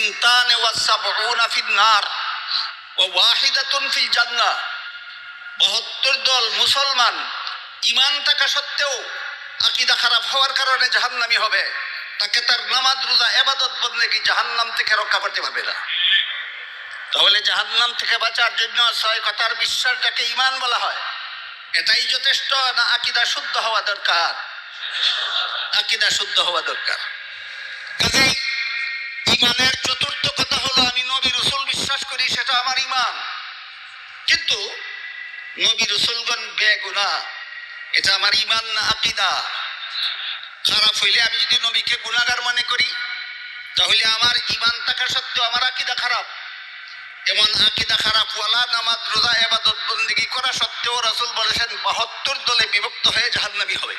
সিনতান ওয়া সাবউনা ফিন নার ওয়া ওয়াহিদাতুন ফিল জান্নাহ। 72 দল মুসলমান ঈমান থাকা সত্ত্বেও আকীদা খারাপ হওয়ার কারণে জাহান্নামী হবে, তাকে তার নামাজ রোজা ইবাদত বন্দেগী জাহান্নাম থেকে রক্ষা করতে পারবে না। তাহলে জাহান্নাম থেকে বাঁচার জন্য 6 কথার বিশ্বাস যাকে ঈমান বলা হয়, এটাই যথেষ্ট না আকীদা শুদ্ধ হওয়া দরকার? আকীদা শুদ্ধ হওয়া দরকার। কাজেই ঈমানের চতুর্থ কথা হলো আমি নবী রাসূল বিশ্বাস করি, সেটা আমার ঈমান। কিন্তু নবী রাসূলগণ বেগুনাহ, এটা আমার ঈমান না আকীদা? খারাপ হইলে আমি যদি নবীকে গুনাহগার মনে করি, তাহলে আমার ঈমান থাকা সত্ত্বেও আমার আকীদা খারাপ। এমন আকীদা খারাপ ওয়ালা নামাজ রোজা ইবাদত বন্দেগী করা সত্ত্বেও রাসূল বলেছেন 72 দলে বিভক্ত হয়ে জাহান্নামী হবে।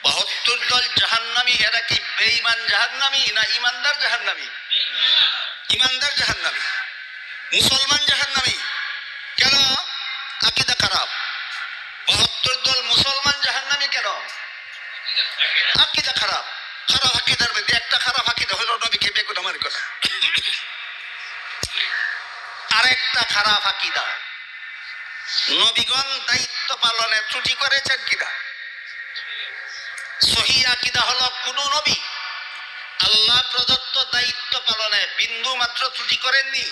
72 দল জাহান্নামী। এরা কি বেঈমান জাহান্নামী না ঈমানদার জাহান্নামী? ঈমানদার জাহান্নামী। মুসলমান জাহান্নামী। কেন? আকীদা খারাপ। 72 দল মুসলমান জাহান্নামী কেন? আকীদা খারাপ। খারাপ আকীদার মধ্যে একটা খারাপ আকীদা হলো নবীকে বেগুনাহ মনে করা। আরেকটা খারাপ আকীদা, নবীগণ দায়িত্ব পালনে ত্রুটি করেছেন কিনা। সহিহ আকীদা হলো কোন নবী আল্লাহ প্রদত্ত দায়িত্ব পালনে বিন্দু মাত্র ত্রুটি করেননি।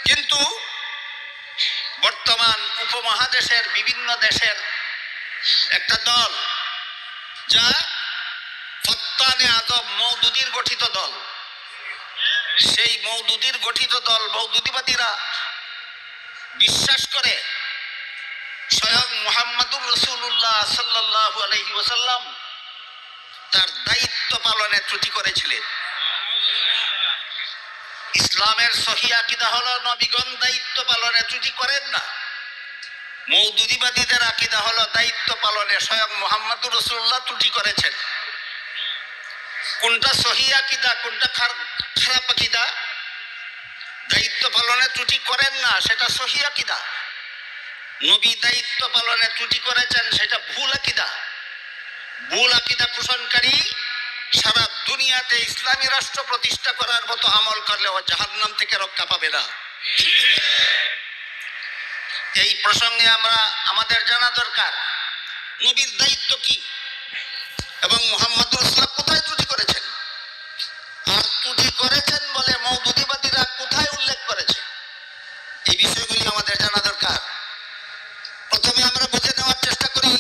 কিন্তু বর্তমান উপমহাদেশের বিভিন্ন দেশের একটা দল, যা ফত্তানে আজম মওদুদীর গঠিত দল, সেই মওদুদীর গঠিত দল মওদুদীবাদীরা বিশ্বাস করে স্বয়ং মুহাম্মদুর রাসূলুল্লাহ সাল্লাল্লাহু আলাইহি ওয়াসাল্লাম তার দায়িত্ব পালনে ত্রুটি করেছিলেন। ইসলামের সহিহ আকীদা হলো নবীগণ দায়িত্ব পালনে ত্রুটি করেন না। মওদুদীবাদীদের আকীদা হলো দায়িত্ব পালনে স্বয়ং মুহাম্মদুর রাসূলুল্লাহ ত্রুটি করেছেন। কোনটা সহিহ আকীদা, কোনটা খারাপ আকীদা? দায়িত্ব পালনে ত্রুটি করেন না সেটা সহিহ আকীদা। নবী দায়িত্ব পালনে ত্রুটি করেছেন সেটা ভুল আকীদা। ভুল আকীদা পোষণকারী সারা দুনিয়াতে ইসলামী রাষ্ট্র প্রতিষ্ঠা করার মতো আমল করলেও জাহান্নাম থেকে রক্ষা পাবে না। এই প্রসঙ্গে আমাদের জানা দরকার নবীর দায়িত্ব কি এবং মুহাম্মদ রাসূলুল্লাহ কোথায় ত্রুটি করেছেন, আর ত্রুটি করেছেন বলে মওদুদীবাদীরা কোথায় উল্লেখ করেছে, এই বিষয়গুলি আমাদের জানা দরকার। প্রথমে আমরা বুঝে নেওয়ার চেষ্টা করি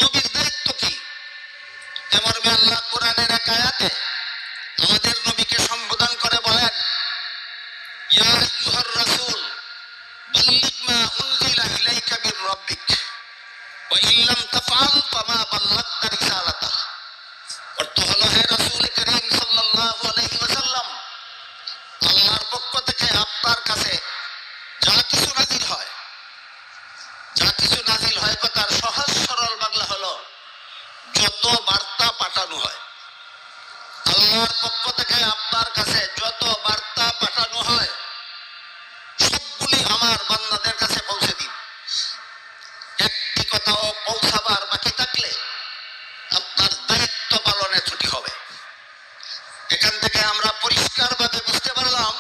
নবীর দায়িত্ব কি। মর্মে আল্লাহ কোরআনের এক আয়াতে আমাদের নবীকে সম্বোধন করে বলেন, ইয়া আইয়ুহার রাসূল বাল্লিগ মা উনজিলা ইলাইকা মির রাব্বিক ওয়া ইল্লাম তাফআল ফামা বাল্লাগতা রিসালাতাহ। অর্থ হলো, হে রাসূল করিম সাল্লাল্লাহু আলাইহি ওয়াসাল্লাম, আল্লাহর পক্ষ থেকে আপনার কাছে যা কিছু নাজিল হয়, কথার সহজ সরল বাংলা হলো যত বার্তা পাঠানো হয়, আল্লাহর পক্ষ থেকে আপনার কাছে যত বার্তা পাঠানো হয় সবগুলি আমার বান্দাদের কাছে পৌঁছে দিন। একটি কথাও পৌঁছাবার বাকি থাকলে আপনার দায়িত্ব পালনে ত্রুটি হবে। এখান থেকে আমরা পরিষ্কারভাবে বুঝতে পারলাম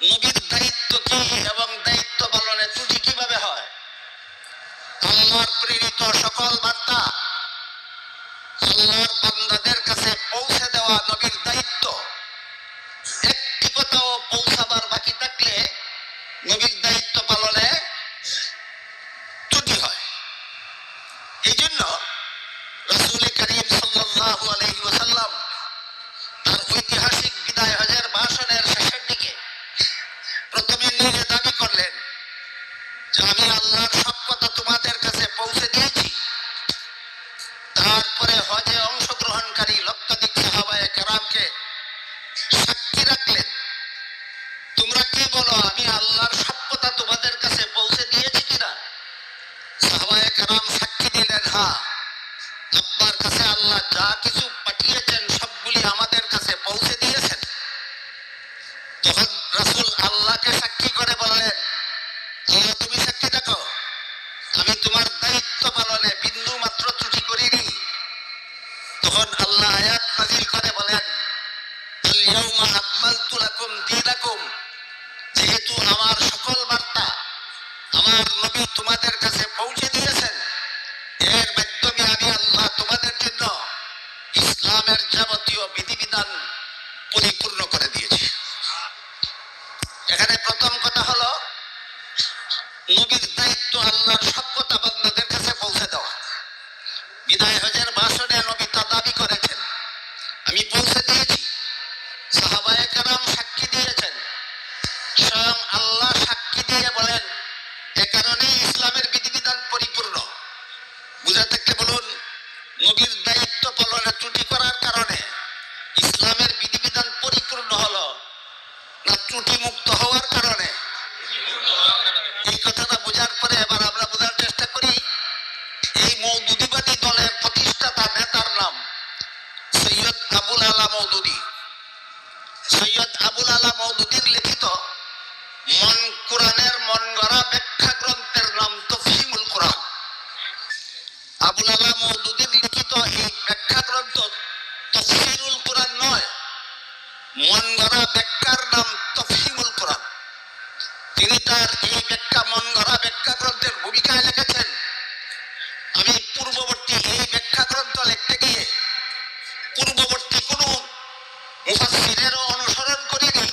নবীর দায়িত্ব কি এবং দায়িত্ব পালনে ত্রুটি কিভাবে হয়। আল্লাহর প্রেরিত সকল বার্তা আল্লাহর বান্দাদের কাছে পৌঁছে দেওয়া নবীর দায়িত্ব। একটি কথাও পৌঁছাবার বাকি থাকলে নবীর দায়িত্ব পালনে ত্রুটি হয়। এই জন্য রাসূল করিম সাল্লাল্লাহু আলাইহি ওয়াসাল্লাম তার ঐতিহাসিক বিদায় হজের ভাষণের শেষের দিকে প্রথমে নিজে দাবি করলেন যে আমি আল্লাহর সব কথা তোমাদের কাছে পৌঁছে দিয়েছি। তারপরে হজে অংশগ্রহণকারী লক্ষাধিক সাহাবায়ে কেরামকে সাক্ষী রাখলেন, তোমরা কি বলো আমি আল্লাহর সব কথা তোমাদের কাছে পৌঁছে দিয়েছি কিনা? সাহাবায়ে কেরাম সাক্ষী দিলেন, হ্যাঁ, আপনার কাছে আল্লাহ যা কিছু পাঠিয়েছেন সবগুলি আমাদের কাছে পৌঁছে দিয়েছেন। তখন রাসূল আল্লাহকে সাক্ষী করে বললেন, আল্লাহ তুমি সাক্ষী দেখো আমি তোমার দায়িত্ব পালনে বিন্দু মাত্র ত্রুটি করিনি। তখন আল্লাহ আয়াত নাযিল করে বলেন, আল-ইয়াউমা আকমালতু লাকুম দীনাকুম, যেহেতু আমার সকল বার্তা আমার নবী তোমাদের কাছে পৌঁছে দিয়েছেন, এর মাধ্যমে আমি আল্লাহ তোমাদের জন্য ইসলামের যাবতীয় বিধিবিধান পরিপূর্ণ করে দিয়েছি। এখানে প্রথম কথা হলো নবীর দায়িত্ব আল্লাহর সব কথা বান্দাদের কাছে পৌঁছে দেওয়া। বিদায় হজের ভাষণে নবী তা দাবি করেছেন, আমি পৌঁছে দিয়েছি। সাহাবায়ে কেরাম সাক্ষী দিয়েছেন, স্বয়ং আল্লাহ সাক্ষী দিয়ে বলেন, এ কারণেই ইসলামের বিধিবিধান পরিপূর্ণ। বুঝা থাকলে বলুন, নবীর দায়িত্ব পালনে ত্রুটি করার কারণে ইসলামের বিধিবিধান পরিপূর্ণ হলো না ত্রুটি মুক্ত হওয়ার কারণে? এই কথাটা বোঝার পরে এবার আমরা বোঝার চেষ্টা করি এই মওদুদিবাদী দলের প্রতিষ্ঠাতা নেতার নাম সৈয়দ আবুল আলা মওদুদি। সৈয়দ আবুল আলা মওদুদির লিখিত কোরআনের মন গড়া ব্যাখ্যা গ্রন্থের নাম তফহিমুল কোরআন। আবুল আলা মওদুদির লিখিত এই ব্যাখ্যা গ্রন্থ তাফসীরুল কোরআন নয়, মন গড়া ব্যাখ্যার নাম তফহিমুল কোরআন। তিনি তার এই ব্যাখ্যা মন গড়া ব্যাখ্যা গ্রন্থের ভূমিকায় লিখেছেন, আমি পূর্ববর্তী এই ব্যাখ্যা গ্রন্থ লিখতে গিয়ে পূর্ববর্তী কোনো মুফাসসিরেরও অনুসরণ করিনি,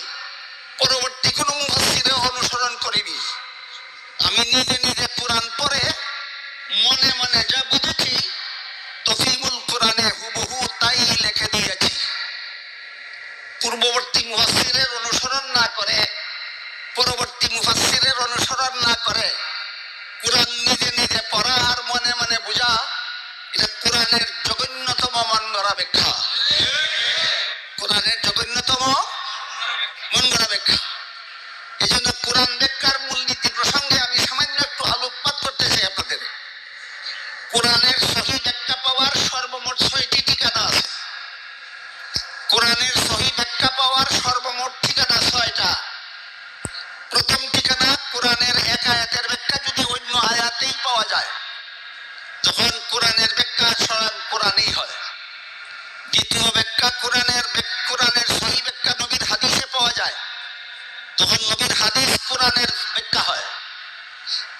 পরবর্তী কোনো মুফাসসিরেরও অনুসরণ করিনি। আমি নিজে নিজে কোরআন পড়ে মনে মনে যা বুঝেছি তফহিমুল কোরআনে হুবহু তাই লিখে দিয়েছি। পূর্ববর্তী মুফাসসিরের অনুসরণ না করে, পরবর্তী মুফাসসিরের অনুসরণ না করে কোরআন নিজে নিজে পড়া আর মনে মনে বোঝা, এটা কোরআনের জঘন্যতম মন গড়া ব্যাখ্যা। কোরআনের জঘন্যতম মন গড়া ব্যাখ্যা। এই জন্য কোরআন ব্যাখ্যার মূলনীতি প্রসঙ্গে আমি সামান্য একটু আলোকপাত করতে চাই আপনাদের। কোরআনের সহি ব্যাখ্যা পাওয়ার সর্বমোট 6টি ঠিকানা আছে। কোরআনের সহি ব্যাখ্যা পাওয়ার সর্বমোট ঠিকানা 6টা। প্রথম ঠিকানা, কোরআনের এক আয়াতের ব্যাখ্যা যদি অন্য আয়াতেই পাওয়া যায় তখন কোরআনের ব্যাখ্যা স্বয়ং কোরআনেই হয়। দ্বিতীয় ব্যাখ্যা, কোরআনের সহি ব্যাখ্যা নবীর হাদিসে পাওয়া যায়, তখন নবীর হাদিস কোরআনের ব্যাখ্যা হয়।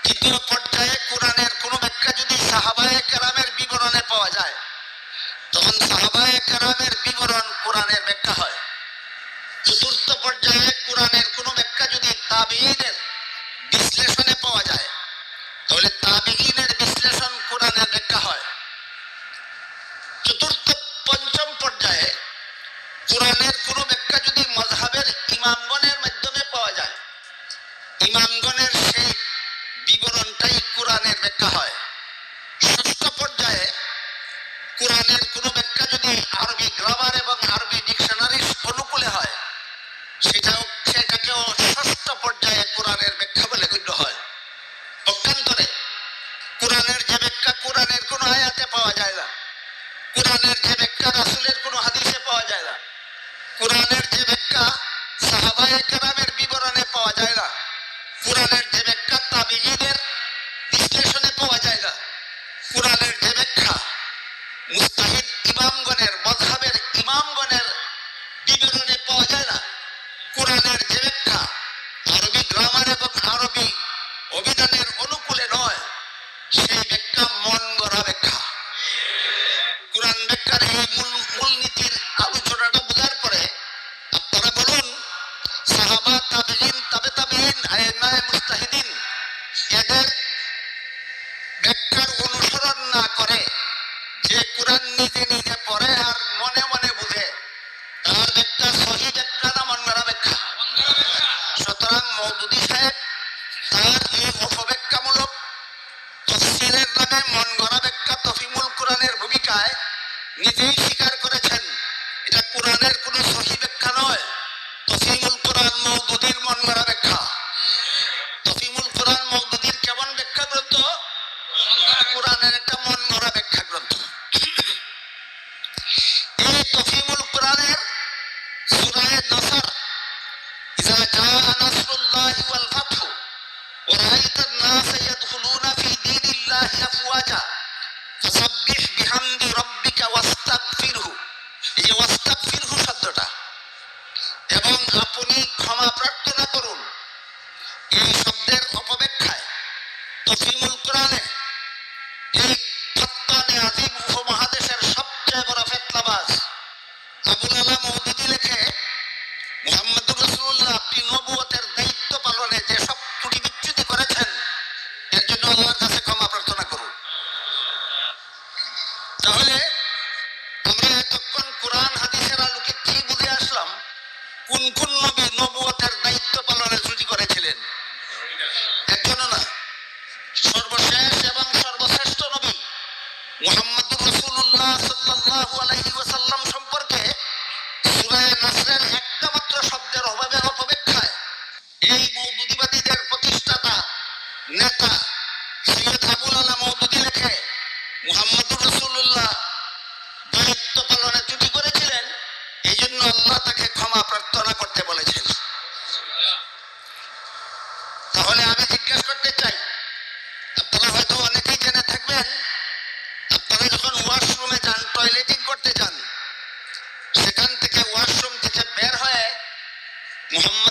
তৃতীয় পর্যায়ে কোরআনের কোন ব্যাখ্যা যদি সাহাবায়ে কেরামের বিবরণে পাওয়া যায় তখন সাহাবায়ে কেরামের বিবরণ কোরআনের ব্যাখ্যা হয়। চতুর্থ পর্যায়ে কোরআনের কোন ব্যাখ্যা যদি তাবিঈনের বিশ্লেষণে পাওয়া যায় তাহলে তাবিঈনের বিশ্লেষণ কোরআনের ব্যাখ্যা হয়। পঞ্চম পর্যায়ে কোরআনের কোন ব্যাখ্যা যদি মাযহাবের ইমামগণের মাধ্যমে পাওয়া যায়, ইমামগণের সেই বিবরণটাই কোরআনের ব্যাখ্যা হয়। ষষ্ঠ পর্যায়ে কোরআনের কোন ব্যাখ্যা যদি আরবি গ্রামার এবং আরবি ডিকশনারির অনুকূলে হয় সেটাকেও ষষ্ঠ পর্যায়ে কোরআনের ব্যাখ্যা বলে গণ্য হয়। পক্ষান্তরে কোরআনের যে ব্যাখ্যা কোরআনের কোন আয়াতে পাওয়া যায় না, কোরআনের যে ব্যাখ্যা রাসূলের কোন হাদিসে পাওয়া যায় না, কোরআনের যে ব্যাখ্যা সাহাবায়ে কেরামের বিবরণে পাওয়া যায় না, কোরআনের যে ব্যাখ্যা তাবিঈনের বিশ্লেষণে পাওয়া যায় না, কোরআনের যে ব্যাখ্যা মুজতাহিদ ইমামগণের মাযহাবের ইমামগণের বিবরণে পাওয়া যায় না, কোরআনের যে ব্যাখ্যা আরবি গ্রামার এবং আরবি অভিধানের অনুকূলে নয়, সেই ব্যাখ্যা মন গড়া ব্যাখ্যা। কোরআন ব্যাখ্যার এই মূলনীতির আলোচনাটা বোঝার পরে আপনারা বলুন, সাহাবা, তাবিঈন, তাবে তাবিঈন, আইম্মায়ে মুজতাহিদিন এদের ব্যাখ্যার অনুসরণ না করে যে কোরআন নিজে নিজে পড়ে আর মনে মনে বুঝে, তার ব্যাখ্যা সহি ব্যাখ্যা না মন গড়া ব্যাখ্যা? সুতরাং মওদুদি সাহেব তার এই অপব্যাখ্যামূলক তাফসীরের নামে মন গড়া ব্যাখ্যা তফহিমুল কোরআনের ভূমিকায় নিজেই স্বীকার করেছেন এটা কোরআনের কোন সহি ব্যাখ্যা নয়, তফহিমুল কোরআন মওদুদির মন গড়া ব্যাখ্যা। তফহিমুল কোরআন মওদুদির কেমন ব্যাখ্যা গ্রন্থ? কোরআনের একটা মন গড়া ব্যাখ্যা গ্রন্থ। এই তফহিমুল কোরআনের সূরা নসর, ইযা জাআ নাসরুল্লাহি ওয়াল ফাতহু ওয়া রাআইতান নাসা ইয়াদখুলুনা ফি দীনিল্লাহি আফওয়াজা ফাসাব্বিহ বিহামদি রাব্বিকা ওয়াস্তাগফিরহু। এই যে ওয়াস্তাগফিরহু শব্দটা কোরআনে এই ফাত্তানে আজিম উপমহাদেশের সবচেয়ে বড় ফেতনাবাজ আবুল আলা মওদুদি লেখে, মুহাম্মদুর রাসূলুল্লাহ আপনি নবুয়তের দায়িত্ব পালনে যে সব ত্রুটি বিচ্যুতি করেছেন এর জন্য আল্লাহর কাছে ক্ষমা প্রার্থনা করুন। তাহলে আমরা এতক্ষণ কোরআন হাদিসের আলোকে কি বুঝে আসলাম? কোন কোন নবী নবুয়তের দায়িত্ব পালনে ত্রুটি করেছিলেন? একজনও না। সর্বশেষ এবং সর্বশ্রেষ্ঠ নবী মুহাম্মদুর রাসূলুল্লাহ সাল্লাল্লাহু আলাইহি ওয়াসাল্লাম সম্পর্কে সূরা নাসরের একটা মাত্র শব্দের অভাবের অপব্যাখ্যায় এই মওদুদিবাদীদের প্রতিষ্ঠাতা নেতা সৈয়দ আবুল আলা মওদুদি লেখে, মুহাম্মদুর রাসূলুল্লাহ দায়িত্ব পালনে ত্রুটি করেছিলেন, এই জন্য আল্লাহ তাকে ক্ষমা প্রার্থনা করতে বলেছেন। তাহলে আমি জিজ্ঞেস করতে চাই, আপনারা হয়তো অনেকেই জেনে থাকবেন, আপনারা যখন ওয়াশরুমে যান, টয়লেটিং করতে যান, সেখান থেকে ওয়াশরুম থেকে বের হয়ে মুহাম্মদ